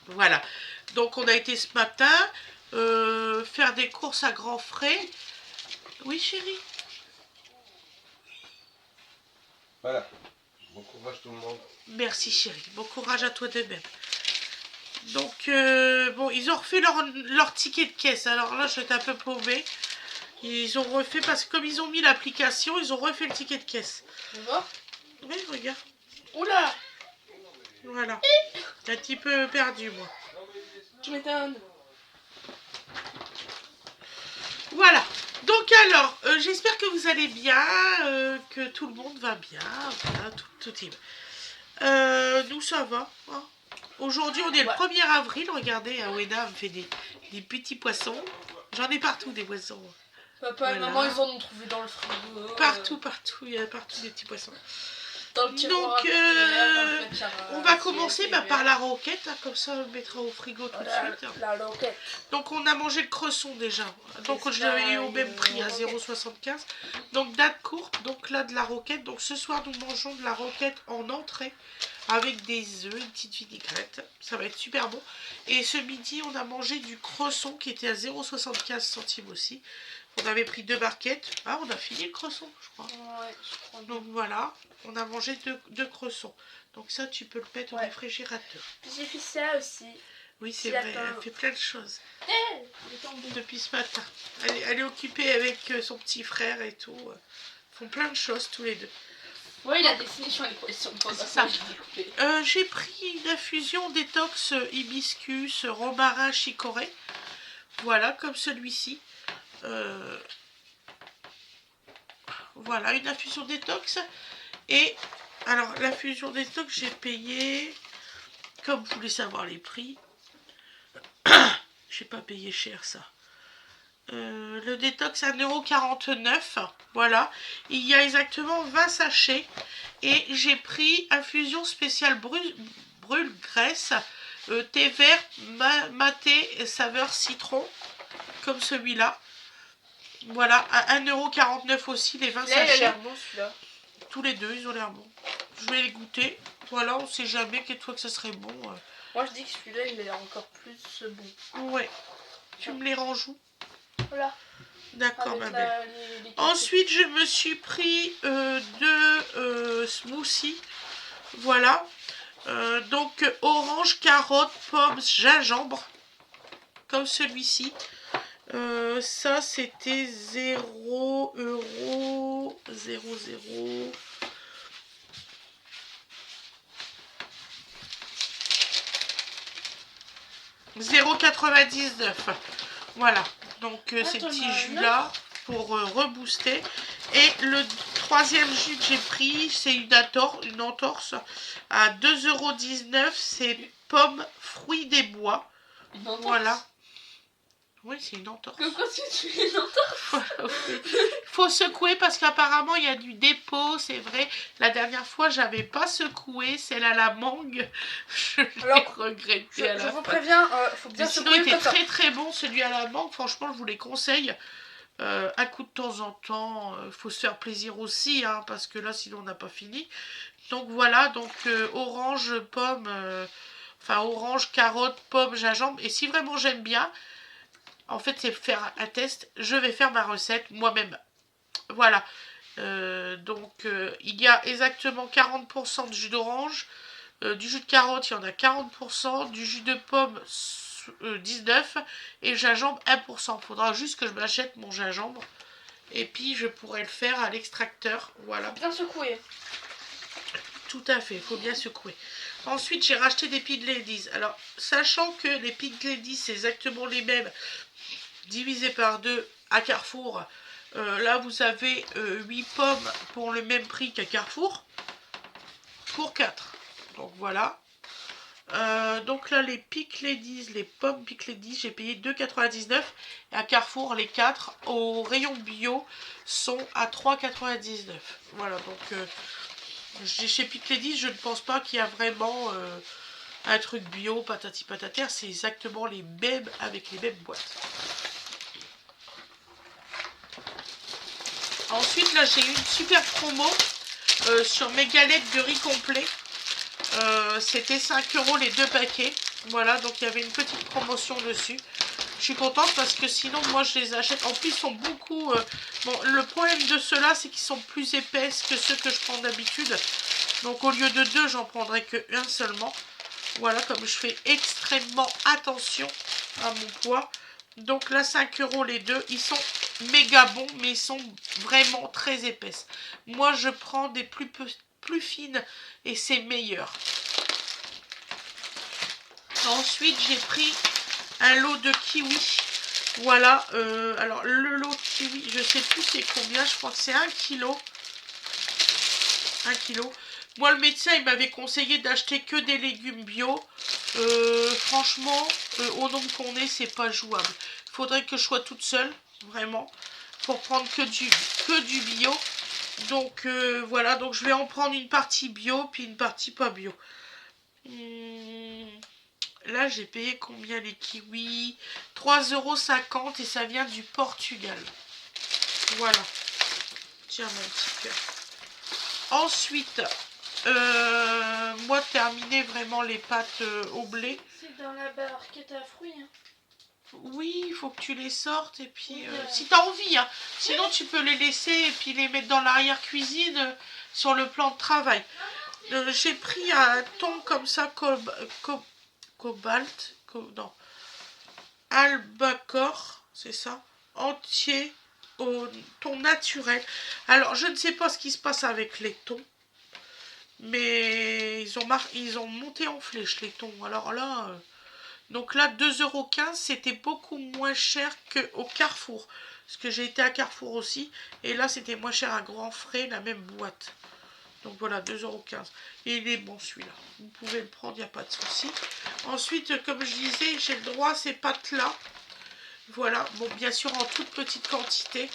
Voilà. Donc on a été ce matin faire des courses à grands frais. Oui chérie. Voilà. Bon courage tout le monde. Merci chérie. Bon courage à toi de même. Donc bon, ils ont refait leur ticket de caisse. Alors là, j'étais un peu paumée. Ils ont refait parce que comme ils ont mis l'application, ils ont refait le ticket de caisse. Tu vois? Oui, regarde. Oula! Voilà. Un petit peu perdu, moi. Tu m'étonnes. Voilà. Donc alors, j'espère que vous allez bien, que tout le monde va bien. Voilà, tout est bien. Nous, ça va. Hein. Aujourd'hui, on est le 1er avril. Regardez, Weda me fait des petits poissons. J'en ai partout, des poissons. Papa et maman, ils en ont trouvé dans le frigo. Partout, il y a partout des petits poissons. Dans le tiroir. Donc, on va commencer par la roquette, hein, comme ça on le mettra au frigo tout de suite. La roquette. Donc on a mangé le cresson déjà, donc je l'avais eu au même prix, à 0,75. Donc date courte, donc là de la roquette. Donc ce soir nous mangeons de la roquette en entrée, avec des œufs, une petite vinaigrette, ça va être super bon. Et ce midi on a mangé du cresson qui était à 0,75 centimes aussi. On avait pris 2 barquettes. Ah, on a fini le cresson, je crois. Ouais, je crois. Donc voilà, on a mangé deux cressons. Donc ça, tu peux le mettre au réfrigérateur. J'ai fait ça aussi. Oui, c'est vrai, elle fait plein de choses. Il est tombé. Depuis ce matin. Elle est occupée avec son petit frère et tout. Ils font plein de choses tous les deux. Ouais, il a dessiné sur les poissons. C'est ça. J'ai pris une infusion détox hibiscus, romarin, chicorée. Voilà, comme celui-ci. Voilà, une infusion détox. Et alors, l'infusion détox, j'ai payé, comme vous voulez savoir les prix, j'ai pas payé cher ça. Le détox à 1,49 €. Voilà, il y a exactement 20 sachets. Et j'ai pris infusion spéciale brûle graisse, thé vert, maté, saveur citron, comme celui-là. Voilà, à 1,49 € aussi, les 20 sachets. Il a l'air bon celui-là. Tous les deux, ils ont l'air bons. Je vais les goûter. Voilà, on sait jamais quelque fois que ça serait bon. Moi, je dis que celui-là, il a l'air encore plus bon. Ouais. Tu me les ranges où? Voilà. D'accord, ma belle. Ensuite, je me suis pris 2 smoothies. Voilà. Donc, orange, carotte, pommes, gingembre. Comme celui-ci. Ça, c'était 0 €. 0,0. €0,99. Voilà. Donc, ces petits jus-là pour rebooster. Et le troisième jus que j'ai pris, c'est une entorse à 2,19 €. C'est pommes, fruits des bois. Voilà. Oui, c'est une entorse. Pourquoi tu fais une entorse? Faut secouer parce qu'apparemment il y a du dépôt, c'est vrai. La dernière fois, j'avais pas secoué celle à la mangue. Je l'ai regretté. Je vous préviens, faut bien secouer. Sinon, il était très très bon celui à la mangue. Franchement, je vous les conseille. Un coup de temps en temps, faut se faire plaisir aussi, hein, parce que là, sinon, on n'a pas fini. Donc voilà, donc orange, pomme, orange, carotte, pomme, gingembre. Et si vraiment j'aime bien, en fait, c'est faire un test. Je vais faire ma recette moi-même. Voilà. Donc, il y a exactement 40% de jus d'orange. Du jus de carotte, il y en a 40%. Du jus de pomme, 19%. Et gingembre, 1%. Il faudra juste que je m'achète mon gingembre. Et puis, je pourrai le faire à l'extracteur. Voilà. Bien secouer. Tout à fait, il faut bien secouer. Ensuite, j'ai racheté des Pink Ladies. Alors, sachant que les Pink Ladies, c'est exactement les mêmes, divisé par 2 à Carrefour. Là, vous avez 8 pommes pour le même prix qu'à Carrefour. Pour 4. Donc, voilà. Donc là, les Pink Ladies, les pommes Pink Ladies, j'ai payé 2,99. Et à Carrefour, les 4 au rayon bio sont à 3,99. Voilà, donc chez Pink Ladies, je ne pense pas qu'il y a vraiment un truc bio, patati patata. C'est exactement les mêmes avec les mêmes boîtes. Ensuite, là, j'ai eu une super promo sur mes galettes de riz complet. C'était 5 € les 2 paquets. Voilà, donc il y avait une petite promotion dessus. Je suis contente parce que sinon, moi, je les achète. En plus, ils sont beaucoup... Bon, le problème de ceux-là, c'est qu'ils sont plus épaisses que ceux que je prends d'habitude. Donc, au lieu de 2, j'en prendrai que 1 seulement. Voilà, comme je fais extrêmement attention à mon poids. Donc là, 5 € les deux. Ils sont méga bons, mais ils sont vraiment très épaisses. Moi, je prends des plus fines et c'est meilleur. Ensuite, j'ai pris un lot de kiwis. Voilà. Alors, le lot de kiwis, je sais plus c'est combien. Je crois que c'est 1 kg. 1 kg. Moi, le médecin, il m'avait conseillé d'acheter que des légumes bio. Franchement, au nombre qu'on est, c'est pas jouable. Il faudrait que je sois toute seule, vraiment, pour prendre que du bio. Donc, voilà. Donc, je vais en prendre une partie bio, puis une partie pas bio. Là, j'ai payé combien les kiwis? 3,50 € et ça vient du Portugal. Voilà. Tiens, mon petit cœur. Ensuite... moi, terminer vraiment les pâtes au blé. C'est dans la barquette à fruits. Hein. Oui, il faut que tu les sortes et puis si tu as envie, hein. Sinon tu peux les laisser et puis les mettre dans l'arrière-cuisine sur le plan de travail. J'ai pris un thon comme ça, non, albacore, c'est ça, entier, au thon naturel. Alors, je ne sais pas ce qui se passe avec les thons. Mais ils ont monté en flèche les thons. Alors là, donc là 2,15 €, c'était beaucoup moins cher qu'au Carrefour. Parce que j'ai été à Carrefour aussi. Et là, c'était moins cher à Grand Frais, la même boîte. Donc voilà, 2,15 €. Et il est bon celui-là. Vous pouvez le prendre, il n'y a pas de souci. Ensuite, comme je disais, j'ai le droit à ces pâtes-là. Voilà, bon, bien sûr en toute petite quantité.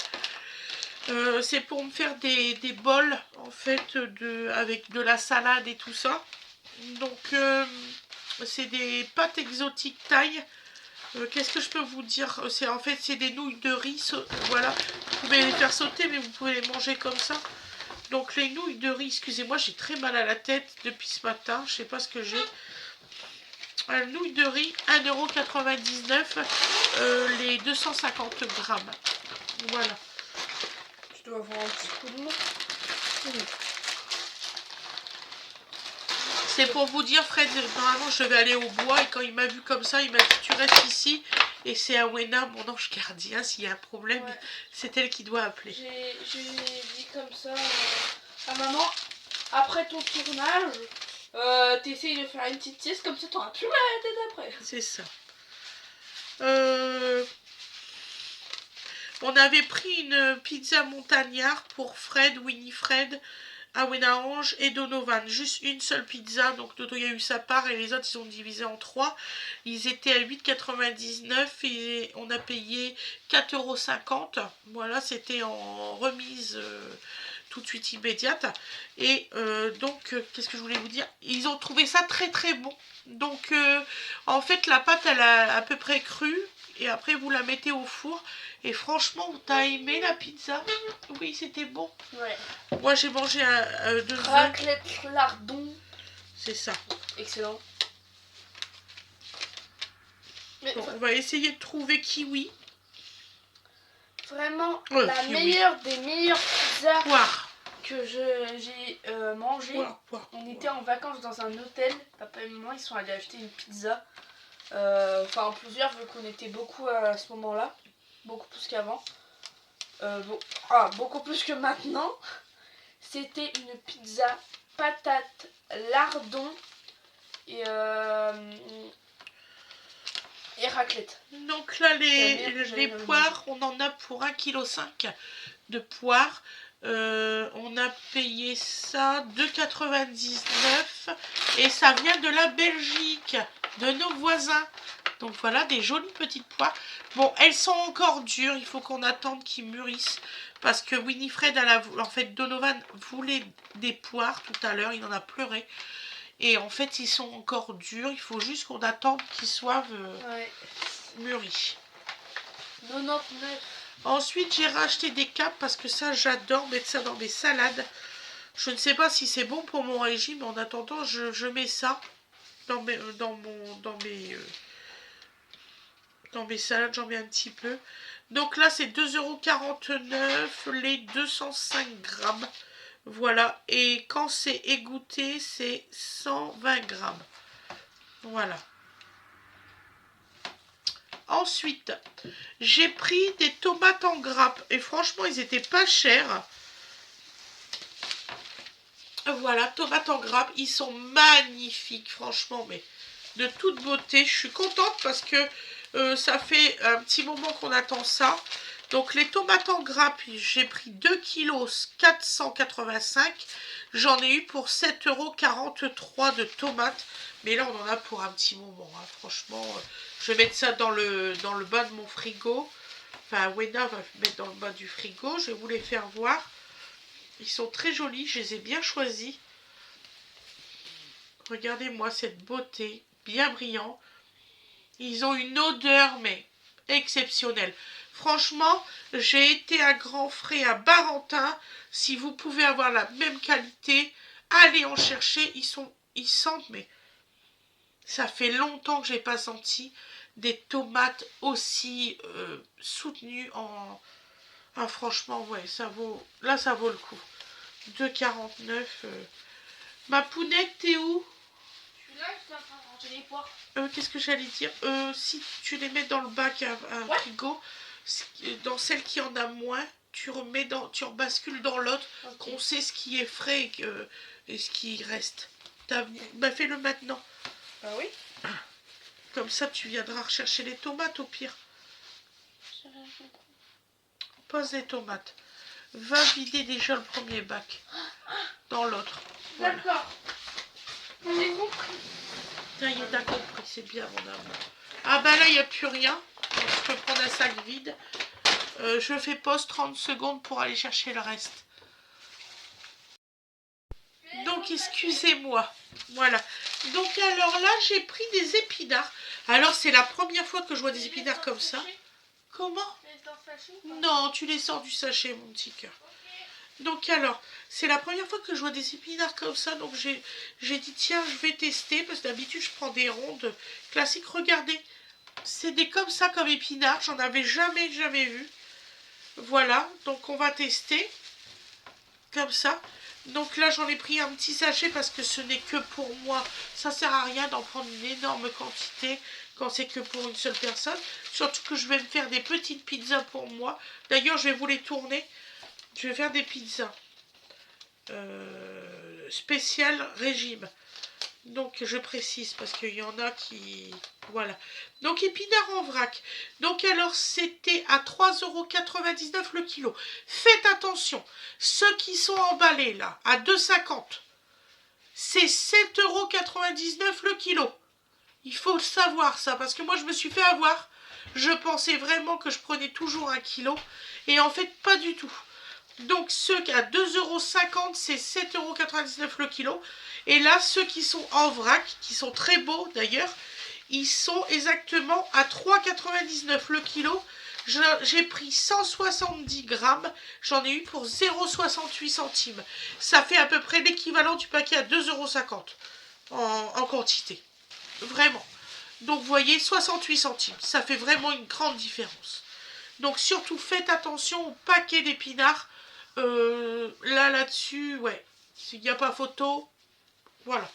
C'est pour me faire des bols en fait avec de la salade et tout ça. Donc c'est des pâtes exotiques taille. Qu'est-ce que je peux vous dire? En fait c'est des nouilles de riz. Voilà, vous pouvez les faire sauter mais vous pouvez les manger comme ça. Donc les nouilles de riz, excusez-moi, j'ai très mal à la tête depuis ce matin. Je sais pas ce que j'ai. Nouilles de riz, 1,99 €, les 250 grammes. Voilà. Tu dois avoir un petit coup de mou. C'est pour vous dire, Fred, normalement je vais aller au bois et quand il m'a vu comme ça, il m'a dit tu restes ici. Et c'est à Wena, mon ange gardien, s'il y a un problème, ouais. C'est elle qui doit appeler. J'ai dit comme ça à maman, après ton tournage, t'essayes de faire une petite sieste, comme ça t'auras plus mal à la tête après. C'est ça. On avait pris une pizza montagnard pour Fred, Winifred, Awenaange et Donovan. Juste une seule pizza, donc Dodo il y a eu sa part et les autres ils ont divisé en 3. Ils étaient à 8,99 € et on a payé 4,50 €. Voilà, c'était en remise tout de suite immédiate. Et donc, qu'est-ce que je voulais vous dire? Ils ont trouvé ça très très bon. Donc, en fait, la pâte elle a à peu près cru. Et après, vous la mettez au four. Et franchement, t'as aimé la pizza? Oui, c'était bon. Ouais. Moi, j'ai mangé deux raclette lardon. C'est ça. Excellent. Mais bon, on va essayer de trouver kiwi. Vraiment, la kiwi. Meilleure des meilleures pizzas poire. Que j'ai mangé. On était en vacances dans un hôtel. Papa et maman, ils sont allés acheter une pizza. Enfin, en plusieurs, vu qu'on était beaucoup à ce moment-là. Beaucoup plus qu'avant. Beaucoup plus que maintenant. C'était une pizza patate lardon et raclette. Donc là, les poires, on en a pour 1,5 kg de poires. On a payé ça 2,99 € et ça vient de la Belgique, de nos voisins. Donc voilà, des jolies petites poires. Bon, elles sont encore dures, il faut qu'on attende qu'ils mûrissent. Parce que Winifred, en fait, Donovan voulait des poires tout à l'heure, il en a pleuré. Et en fait, ils sont encore durs, il faut juste qu'on attende qu'ils soient mûris. 99. Ensuite, j'ai racheté des capes parce que ça, j'adore mettre ça dans mes salades. Je ne sais pas si c'est bon pour mon régime. En attendant, je mets ça dans mes Dans mes salades, j'en mets un petit peu. Donc là, c'est 2,49 € les 205 grammes. Voilà. Et quand c'est égoutté, c'est 120 grammes. Voilà. Ensuite, j'ai pris des tomates en grappe. Et franchement, ils étaient pas chers. Voilà, tomates en grappe. Ils sont magnifiques, franchement, mais de toute beauté. Je suis contente parce que ça fait un petit moment qu'on attend ça. Donc, les tomates en grappe, j'ai pris 2 kg 485. J'en ai eu pour 7,43 € de tomates. Mais là, on en a pour un petit moment. Hein. Franchement, je vais mettre ça dans le bas de mon frigo. Enfin, Wena va mettre dans le bas du frigo. Je vais vous les faire voir. Ils sont très jolis. Je les ai bien choisis. Regardez-moi cette beauté. Bien brillant. Ils ont une odeur, mais exceptionnelle. Franchement, j'ai été à Grand Frais à Barentin. Si vous pouvez avoir la même qualité, allez en chercher. Ils sentent, mais ça fait longtemps que j'ai pas senti des tomates aussi soutenues en... Ah, franchement, ouais, ça vaut... Là, ça vaut le coup. 2,49 €. Ma pounette, t'es où? Je suis là, je suis en train de ranger les poires. Qu'est-ce que j'allais dire? Si tu les mets dans le bac à frigo, dans celle qui en a moins, tu rebascules dans l'autre, okay. Qu'on sait ce qui est frais et ce qui reste. Bah, fais-le maintenant. Ah oui. Comme ça, tu viendras rechercher les tomates au pire. Pose les tomates. Va vider déjà le premier bac. Dans l'autre. Voilà. D'accord. J'ai compris. Ça y est, t'as compris, c'est bien mon amour. Ah bah là, il n'y a plus rien. Donc, je peux prendre un sac vide. Je fais pause 30 secondes pour aller chercher le reste. Donc, excusez-moi. Voilà. Donc, alors là, j'ai pris des épinards. Alors, c'est la première fois que je vois des épinards comme ça. Comment? Non, tu les sors du sachet, mon petit cœur. Donc alors, c'est la première fois que je vois des épinards comme ça, donc j'ai dit tiens, je vais tester, parce que d'habitude je prends des rondes classiques. Regardez, c'est des comme ça comme épinards, j'en avais jamais vu. Voilà, donc on va tester, comme ça. Donc là j'en ai pris un petit sachet parce que ce n'est que pour moi, ça sert à rien d'en prendre une énorme quantité quand c'est que pour une seule personne. Surtout que je vais me faire des petites pizzas pour moi, d'ailleurs je vais vous les tourner. Je vais faire des pizzas spéciales régime. Donc je précise parce qu'il y en a qui... Voilà. Donc épinards en vrac. Donc alors c'était à 3,99 € le kilo. Faites attention. Ceux qui sont emballés là, à 2,50 €, c'est 7,99 € le kilo. Il faut le savoir ça parce que moi je me suis fait avoir. Je pensais vraiment que je prenais toujours 1 kilo. Et en fait pas du tout. Donc ceux à 2,50 €, c'est 7,99 € le kilo. Et là, ceux qui sont en vrac, qui sont très beaux d'ailleurs, ils sont exactement à 3,99 € le kilo. J'ai pris 170 grammes, j'en ai eu pour 0,68 centimes. Ça fait à peu près l'équivalent du paquet à 2,50 € en quantité. Vraiment. Donc vous voyez, 68 centimes. Ça fait vraiment une grande différence. Donc surtout, faites attention au paquet d'épinards. Là-dessus, ouais, s'il n'y a pas photo, voilà.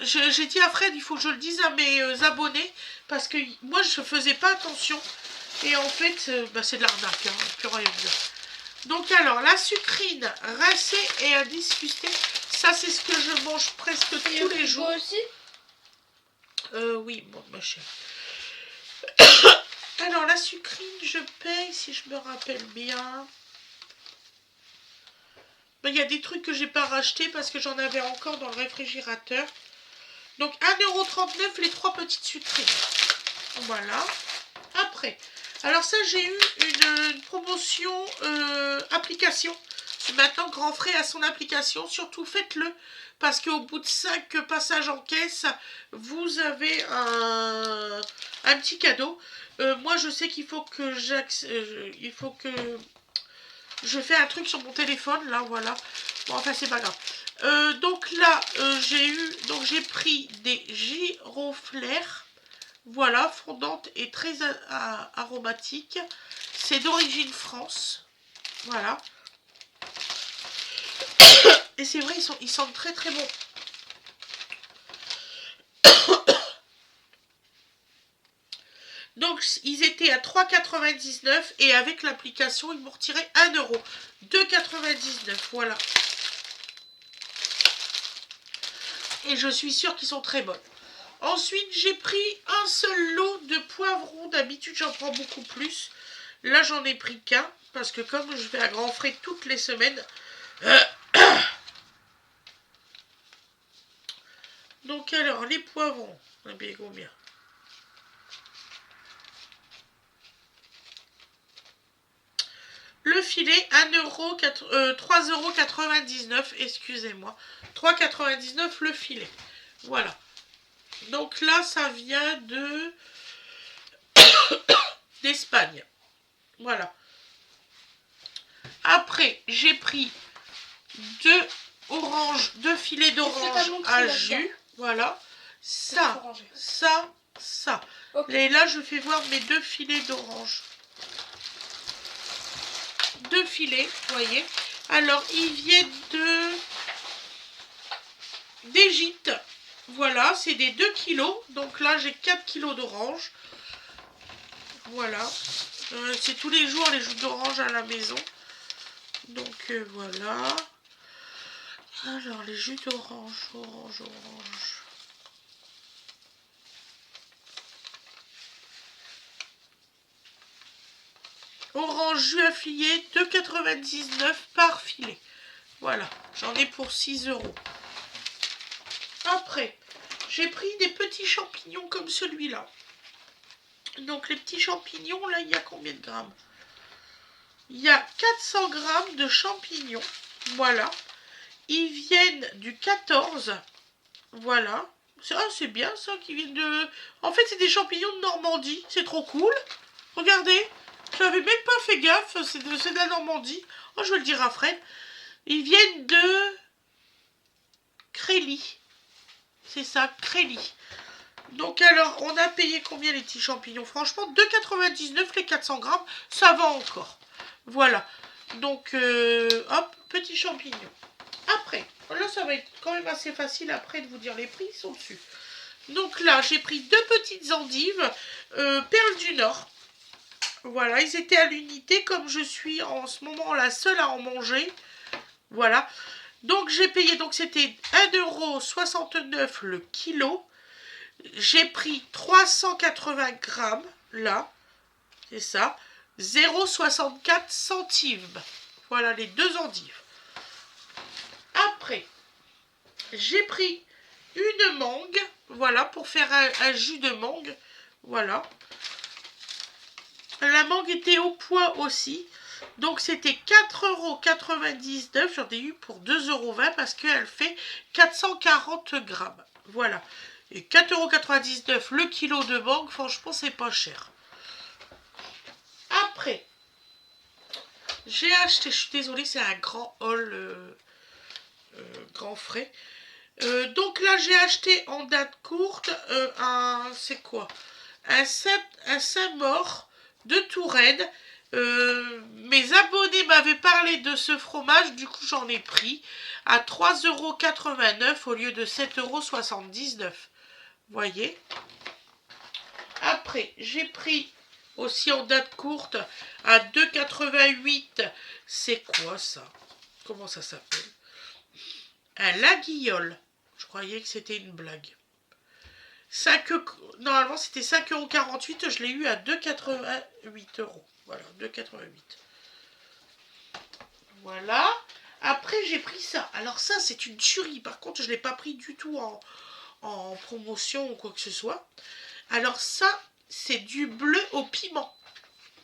J'ai dit à Fred, il faut que je le dise à mes abonnés, parce que moi, je ne faisais pas attention. Et en fait, bah, c'est de l'arnaque, hein, plus rien de dire. Donc alors, la sucrine rincée et à disguster, ça c'est ce que je mange presque tous les jours. Toi aussi? Oui, bon, ma chérie. Alors, la sucrine, je paye, si je me rappelle bien... Il y a des trucs que j'ai pas racheté parce que j'en avais encore dans le réfrigérateur. Donc 1,39 € les 3 petites sucrines. Voilà. Après, alors ça j'ai eu une promotion application. Maintenant Grand Frais a son application. Surtout faites-le parce qu'au bout de 5 passages en caisse, vous avez un petit cadeau. Moi je sais qu'il faut que je fais un truc sur mon téléphone, là, voilà. Bon, enfin, c'est pas grave. Donc là, j'ai pris des giroflères. Voilà, fondante et très aromatique. C'est d'origine France. Voilà. Et c'est vrai, ils sentent très très bon. Donc, ils étaient à 3,99 et avec l'application, ils m'ont retiré 1 €. 2,99, voilà. Et je suis sûre qu'ils sont très bonnes. Ensuite, j'ai pris un seul lot de poivrons. D'habitude, j'en prends beaucoup plus. Là, j'en ai pris qu'un parce que comme je vais à grands frais toutes les semaines... Donc, alors, les poivrons. Combien ? Le filet, 3,99 €, excusez-moi. 3,99 € le filet. Voilà. Donc là, ça vient d'Espagne. Voilà. Après, j'ai pris deux filets d'orange à jus. Voilà. Ça. Okay. Et là, je fais voir mes 2 filets d'orange. 2 filets, vous voyez. Alors, ils viennent d'Égypte. Voilà, c'est des 2 kilos. Donc là, j'ai 4 kilos d'orange. Voilà. C'est tous les jours les jus d'orange à la maison. Donc voilà. Alors, les jus d'orange, orange. Orange jus affilié, 2,99 € par filet. Voilà, j'en ai pour 6 €. Après, j'ai pris des petits champignons comme celui-là. Donc les petits champignons, là, il y a combien de grammes? Il y a 400 grammes de champignons. Voilà. Ils viennent du 14. Voilà. C'est bien ça qui viennent de... En fait, c'est des champignons de Normandie. C'est trop cool. Regardez. Je n'avais même pas fait gaffe. C'est de la Normandie. Oh, je vais le dire à Fred. Ils viennent de Crély. C'est ça, Crély. Donc alors, on a payé combien les petits champignons? Franchement, 2,99 € les 400 grammes. Ça va encore. Voilà. Donc, hop, petits champignons. Après, là, ça va être quand même assez facile après de vous dire les prix. Ils sont dessus. Donc là, j'ai pris 2 petites endives. Perles du Nord. Voilà, ils étaient à l'unité. Comme je suis en ce moment la seule à en manger. Voilà. Donc, j'ai payé. Donc, c'était 1,69 € le kilo. J'ai pris 380 grammes, là, c'est ça, 0,64 centimes. Voilà les 2 endives. Après, j'ai pris une mangue, voilà, pour faire un jus de mangue, voilà. La mangue était au poids aussi, donc c'était 4,99 €, j'en ai eu pour 2,20 € parce qu'elle fait 440 grammes, voilà. Et 4,99 € le kilo de mangue, franchement, c'est pas cher. Après, j'ai acheté, je suis désolée, c'est un grand haul, grand frais. Donc là, j'ai acheté en date courte c'est quoi? Un Saint-Maur de Touraine. Mes abonnés m'avaient parlé de ce fromage, du coup j'en ai pris à 3,89 € au lieu de 7,79 €. Voyez. Après, j'ai pris aussi en date courte à 2,88 €. C'est quoi ça? Comment ça s'appelle? Un laguiole. Je croyais que c'était une blague. Normalement, c'était 5,48 €. Je l'ai eu à 2,88 €. Voilà, 2,88 €. Voilà. Après, j'ai pris ça. Alors ça, c'est une tuerie. Par contre, je ne l'ai pas pris du tout en promotion ou quoi que ce soit. Alors ça, c'est du bleu au piment.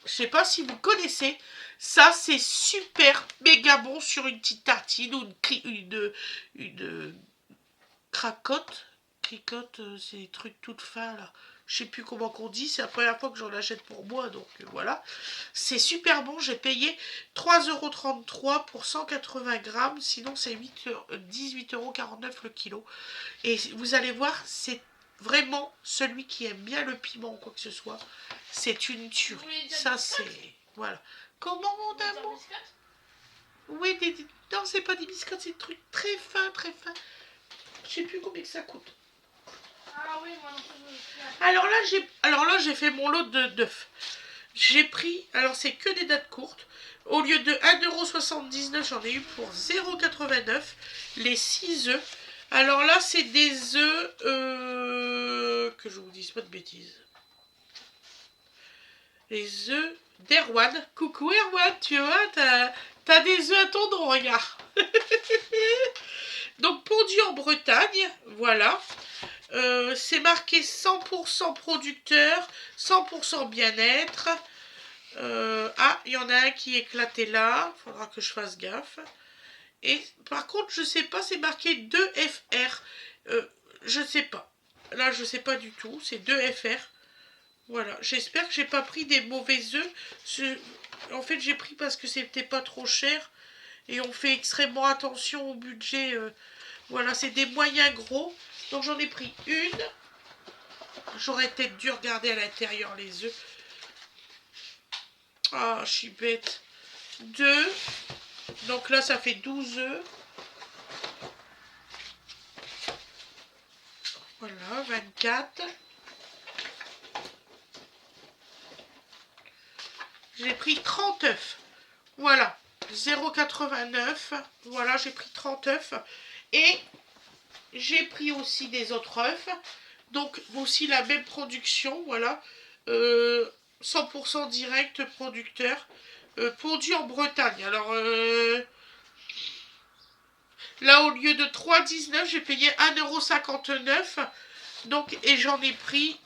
Je sais pas si vous connaissez. Ça, c'est super méga bon sur une petite tartine ou une cracotte. Cricotte, c'est des trucs tout fins là. Je sais plus comment qu'on dit. C'est la première fois que j'en achète pour moi. Donc voilà. C'est super bon. J'ai payé 3,33 € pour 180 grammes. Sinon, c'est 18,49 € le kilo. Et vous allez voir, c'est vraiment, celui qui aime bien le piment ou quoi que ce soit, c'est une tuerie. Ça, c'est... Voilà. Comment, mon amour? Oui, non, c'est pas des biscottes, c'est des trucs très fins, très fins. Je sais plus combien que ça coûte. Ah oui, moi non plus. Alors là, j'ai fait mon lot d'œufs. J'ai pris, alors c'est que des dates courtes. Au lieu de 1,79 €, j'en ai eu pour 0,89 € les 6 œufs. Alors là, c'est des œufs, que je vous dise pas de bêtises. Les œufs d'Erwan. Coucou Erwan, tu vois, t'as des œufs à ton nom, regarde. Donc pondu en Bretagne, voilà. C'est marqué 100% producteur, 100% bien-être. Il y en a un qui est éclaté là. Il faudra que je fasse gaffe. Et par contre, je sais pas, c'est marqué 2FR. Je sais pas. Là, je sais pas du tout. C'est 2FR. Voilà. J'espère que j'ai pas pris des mauvais œufs. En fait, j'ai pris parce que c'était pas trop cher. Et on fait extrêmement attention au budget. Voilà, c'est des moyens gros. Donc j'en ai pris une. J'aurais peut-être dû regarder à l'intérieur les œufs. Ah, je suis bête. 2. Donc là, ça fait 12 œufs. Voilà, 24. J'ai pris 30 œufs. Voilà, 0,89. Voilà, j'ai pris 30 œufs. Et j'ai pris aussi des autres œufs. Donc aussi la même production, voilà. 100% direct producteur. Pondu en Bretagne. Alors là, au lieu de 3,19, j'ai payé 1,59 €. Donc, et j'en ai pris.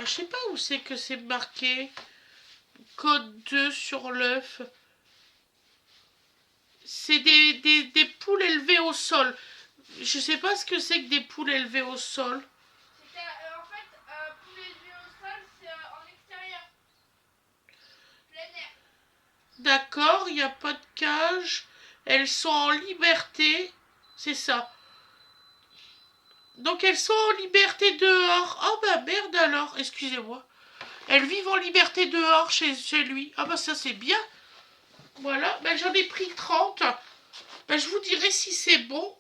Je sais pas où c'est que c'est marqué. Code 2 sur l'œuf. C'est des poules élevées au sol. Je sais pas ce que c'est que des poules élevées au sol. En fait, poules élevées au sol, c'est en extérieur. Plein air. D'accord, il n'y a pas de cage. Elles sont en liberté. C'est ça. Donc elles sont en liberté dehors. Oh bah merde alors, excusez-moi. Elles vivent en liberté dehors chez lui. Ah bah ça c'est bien. Voilà, ben j'en ai pris 30. Ben, je vous dirai si c'est bon.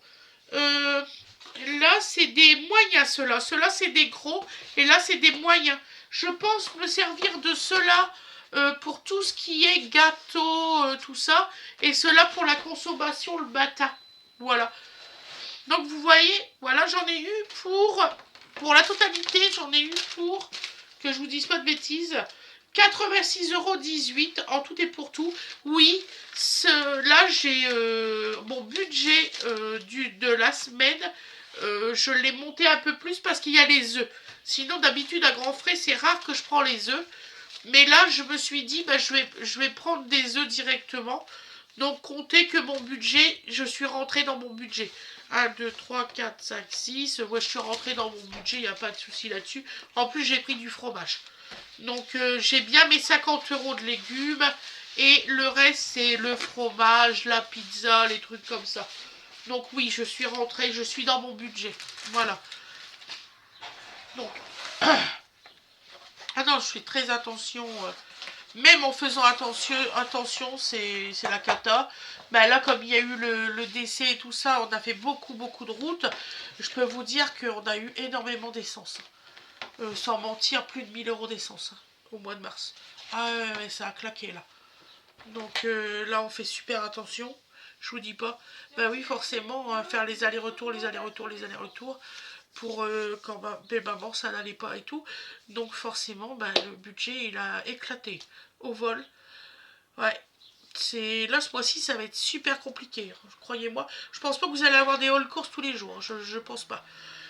Là, c'est des moyens, ceux-là. Ceux-là, c'est des gros. Et là, c'est des moyens. Je pense me servir de ceux-là pour tout ce qui est gâteau, tout ça. Et ceux-là pour la consommation le matin. Voilà. Donc, vous voyez, voilà, j'en ai eu pour la totalité, j'en ai eu pour, que je vous dise pas de bêtises, 86,18 € en tout et pour tout. Oui, là j'ai mon budget de la semaine, je l'ai monté un peu plus parce qu'il y a les œufs. Sinon d'habitude à grands frais c'est rare que je prends les œufs. Mais là je me suis dit bah, je vais prendre des œufs directement. Donc comptez que mon budget, je suis rentrée dans mon budget. 1, 2, 3, 4, 5, 6. Ouais, je suis rentrée dans mon budget, il n'y a pas de souci là-dessus. En plus j'ai pris du fromage. Donc j'ai bien mes 50 € de légumes et le reste c'est le fromage, la pizza, les trucs comme ça. Donc oui, je suis rentrée, je suis dans mon budget. Voilà. Donc, ah non, je fais très attention. Même en faisant attention, c'est la cata. Ben là, comme il y a eu le décès et tout ça, on a fait beaucoup de routes. Je peux vous dire qu'on a eu énormément d'essence. Sans mentir, plus de 1000 € d'essence au mois de mars. Ah ouais, ça a claqué là. Donc là, on fait super attention. Je vous dis pas. Bah oui, forcément, faire les allers-retours, pour quand belle maman, ça n'allait pas et tout. Donc forcément, bah, le budget, il a éclaté au vol. Ouais. Là, ce mois-ci, ça va être super compliqué. Croyez-moi. Je pense pas que vous allez avoir des haul courses tous les jours. Je pense pas.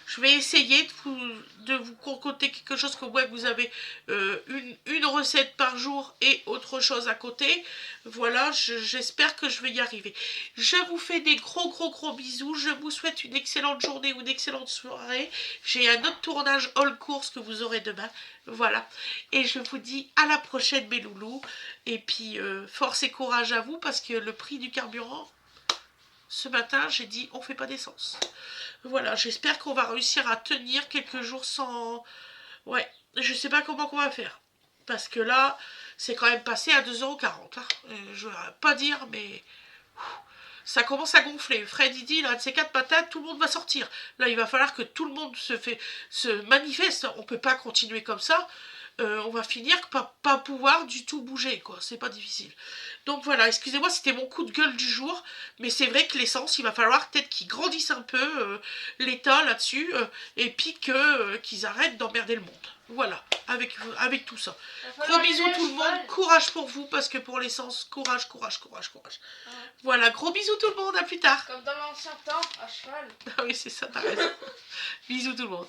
Je vais essayer de vous concocter quelque chose que ouais, vous avez une recette par jour et autre chose à côté. Voilà, j'espère que je vais y arriver. Je vous fais des gros bisous. Je vous souhaite une excellente journée ou une excellente soirée. J'ai un autre tournage all course que vous aurez demain. Voilà. Et je vous dis à la prochaine mes loulous. Et puis force et courage à vous parce que le prix du carburant, Ce matin, j'ai dit on fait pas d'essence. Voilà, j'espère qu'on va réussir à tenir quelques jours sans... Ouais, je sais pas comment on va faire. Parce que là, c'est quand même passé à 2,40 €. Hein. Je vais pas dire, mais... Ça commence à gonfler. Fred, il dit, là, de ces 4 patates, tout le monde va sortir. Là, il va falloir que tout le monde se manifeste. On peut pas continuer comme ça. On va finir par pas pouvoir du tout bouger, quoi. C'est pas difficile. Donc voilà, excusez-moi, c'était mon coup de gueule du jour. Mais c'est vrai que l'essence, il va falloir peut-être qu'ils grandissent un peu l'État là-dessus. Et puis qu'ils arrêtent d'emmerder le monde. Voilà, avec tout ça. Gros bisous tout le monde, courage pour vous, parce que pour l'essence, courage, courage, courage, courage. Ouais. Voilà, gros bisous tout le monde, à plus tard. Comme dans l'ancien temps, à cheval. Ah oui, c'est ça, t'as raison. Bisous tout le monde.